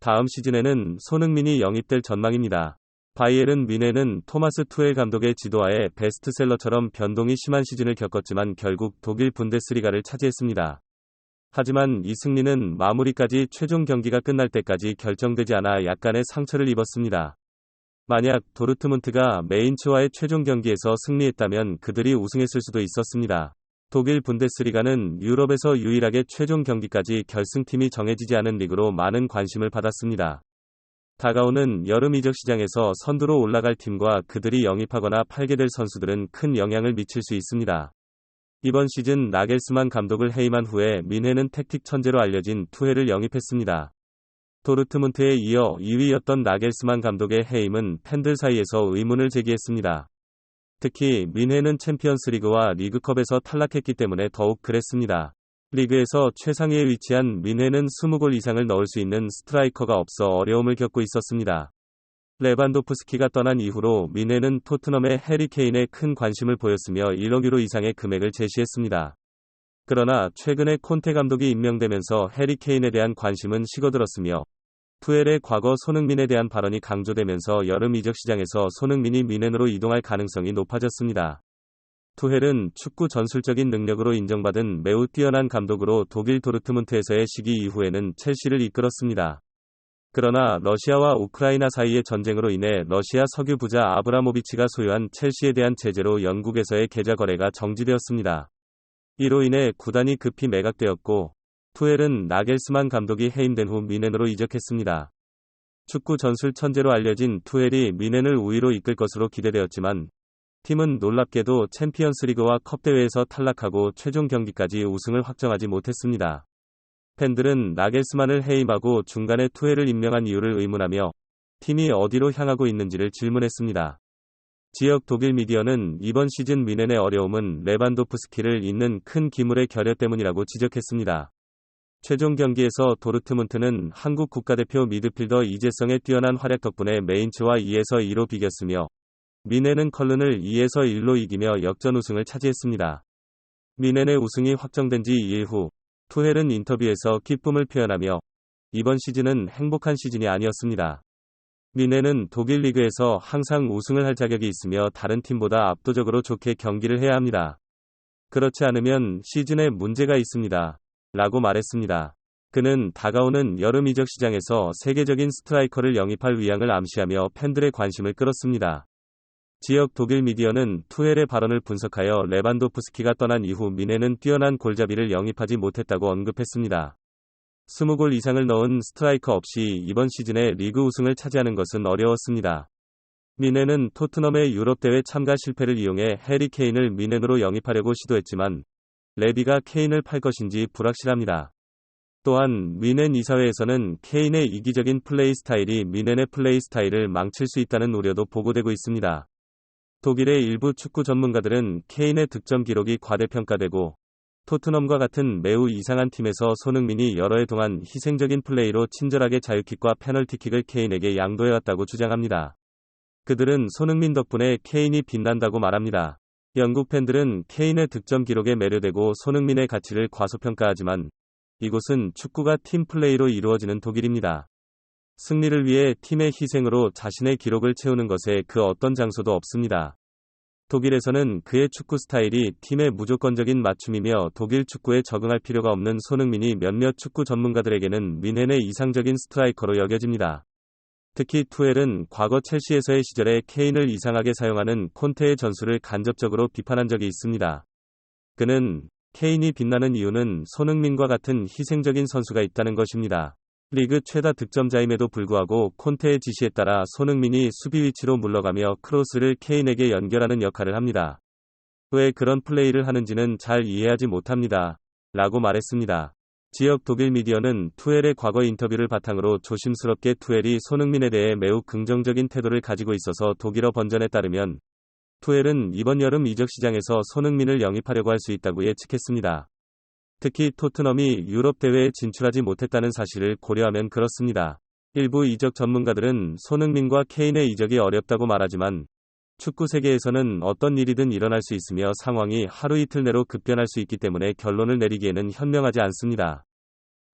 다음 시즌에는 손흥민이 영입될 전망입니다. 바이에른 뮌헨은 토마스 투헬 감독의 지도하에 베스트셀러처럼 변동이 심한 시즌을 겪었지만 결국 독일 분데스리가를 차지했습니다. 하지만 이 승리는 마무리까지 최종 경기가 끝날 때까지 결정되지 않아 약간의 상처를 입었습니다. 만약 도르트문트가 메인츠와의 최종 경기에서 승리했다면 그들이 우승했을 수도 있었습니다. 독일 분데스리가는 유럽에서 유일하게 최종 경기까지 결승팀이 정해지지 않은 리그로 많은 관심을 받았습니다. 다가오는 여름 이적 시장에서 선두로 올라갈 팀과 그들이 영입하거나 팔게 될 선수들은 큰 영향을 미칠 수 있습니다. 이번 시즌 나겔스만 감독을 해임한 후에 뮌헨은 택틱 천재로 알려진 투헬을 영입했습니다. 도르트문트에 이어 2위였던 나겔스만 감독의 해임은 팬들 사이에서 의문을 제기했습니다. 특히 뮌헨은 챔피언스리그와 리그컵에서 탈락했기 때문에 더욱 그랬습니다. 리그에서 최상위에 위치한 뮌헨은 20골 이상을 넣을 수 있는 스트라이커가 없어 어려움을 겪고 있었습니다. 레반도프스키가 떠난 이후로 뮌헨은 토트넘의 해리 케인에 큰 관심을 보였으며 1억 유로 이상의 금액을 제시했습니다. 그러나 최근에 콘테 감독이 임명되면서 해리 케인에 대한 관심은 식어들었으며 투헬의 과거 손흥민에 대한 발언이 강조되면서 여름 이적 시장에서 손흥민이 뮌헨으로 이동할 가능성이 높아졌습니다. 투헬은 축구 전술적인 능력으로 인정받은 매우 뛰어난 감독으로 독일 도르트문트에서의 시기 이후에는 첼시를 이끌었습니다. 그러나 러시아와 우크라이나 사이의 전쟁으로 인해 러시아 석유 부자 아브라모비치가 소유한 첼시에 대한 제재로 영국에서의 계좌 거래가 정지되었습니다. 이로 인해 구단이 급히 매각되었고 투헬은 나겔스만 감독이 해임된 후 뮌헨으로 이적했습니다. 축구 전술 천재로 알려진 투헬이 뮌헨을 우위로 이끌 것으로 기대되었지만 팀은 놀랍게도 챔피언스리그와 컵대회에서 탈락하고 최종 경기까지 우승을 확정하지 못했습니다. 팬들은 나겔스만을 해임하고 중간에 투헬을 임명한 이유를 의문하며 팀이 어디로 향하고 있는지를 질문했습니다. 지역 독일 미디어는 이번 시즌 뮌헨의 어려움은 레반도프스키를 잇는 큰 기물의 결여 때문이라고 지적했습니다. 최종 경기에서 도르트문트는 한국 국가대표 미드필더 이재성의 뛰어난 활약 덕분에 메인츠와 2에서 2로 비겼으며 뮌헨은 컬른을 2에서 1로 이기며 역전 우승을 차지했습니다. 뮌헨의 우승이 확정된 지 2일 후 투헬은 인터뷰에서 기쁨을 표현하며 이번 시즌은 행복한 시즌이 아니었습니다. 뮌헨은 독일 리그에서 항상 우승을 할 자격이 있으며 다른 팀보다 압도적으로 좋게 경기를 해야 합니다. 그렇지 않으면 시즌에 문제가 있습니다. 라고 말했습니다. 그는 다가오는 여름 이적 시장에서 세계적인 스트라이커를 영입할 의향을 암시하며 팬들의 관심을 끌었습니다. 지역 독일 미디어는 투헬의 발언을 분석하여 레반도프스키가 떠난 이후 뮌헨은 뛰어난 골잡이를 영입하지 못했다고 언급했습니다. 20골 이상을 넣은 스트라이커 없이 이번 시즌에 리그 우승을 차지하는 것은 어려웠습니다. 뮌헨은 토트넘의 유럽대회 참가 실패를 이용해 해리 케인을 뮌헨으로 영입하려고 시도했지만 레비가 케인을 팔 것인지 불확실합니다. 또한 뮌헨 이사회에서는 케인의 이기적인 플레이 스타일이 뮌헨의 플레이 스타일을 망칠 수 있다는 우려도 보고되고 있습니다. 독일의 일부 축구 전문가들은 케인의 득점 기록이 과대평가되고 토트넘과 같은 매우 이상한 팀에서 손흥민이 여러 해 동안 희생적인 플레이로 친절하게 자유킥과 페널티킥을 케인에게 양도해왔다고 주장합니다. 그들은 손흥민 덕분에 케인이 빛난다고 말합니다. 영국 팬들은 케인의 득점 기록에 매료되고 손흥민의 가치를 과소평가하지만 이곳은 축구가 팀 플레이로 이루어지는 독일입니다. 승리를 위해 팀의 희생으로 자신의 기록을 채우는 것에 그 어떤 장소도 없습니다. 독일에서는 그의 축구 스타일이 팀의 무조건적인 맞춤이며 독일 축구에 적응할 필요가 없는 손흥민이 몇몇 축구 전문가들에게는 뮌헨의 이상적인 스트라이커로 여겨집니다. 특히 투헬은 과거 첼시에서의 시절에 케인을 이상하게 사용하는 콘테의 전술을 간접적으로 비판한 적이 있습니다. 그는 케인이 빛나는 이유는 손흥민과 같은 희생적인 선수가 있다는 것입니다. 리그 최다 득점자임에도 불구하고 콘테의 지시에 따라 손흥민이 수비 위치로 물러가며 크로스를 케인에게 연결하는 역할을 합니다. 왜 그런 플레이를 하는지는 잘 이해하지 못합니다. 라고 말했습니다. 지역 독일 미디어는 투헬의 과거 인터뷰를 바탕으로 조심스럽게 투헬이 손흥민에 대해 매우 긍정적인 태도를 가지고 있어서 독일어 번전에 따르면 투헬은 이번 여름 이적 시장에서 손흥민을 영입하려고 할 수 있다고 예측했습니다. 특히 토트넘이 유럽 대회에 진출하지 못했다는 사실을 고려하면 그렇습니다. 일부 이적 전문가들은 손흥민과 케인의 이적이 어렵다고 말하지만 축구 세계에서는 어떤 일이든 일어날 수 있으며 상황이 하루 이틀 내로 급변할 수 있기 때문에 결론을 내리기에는 현명하지 않습니다.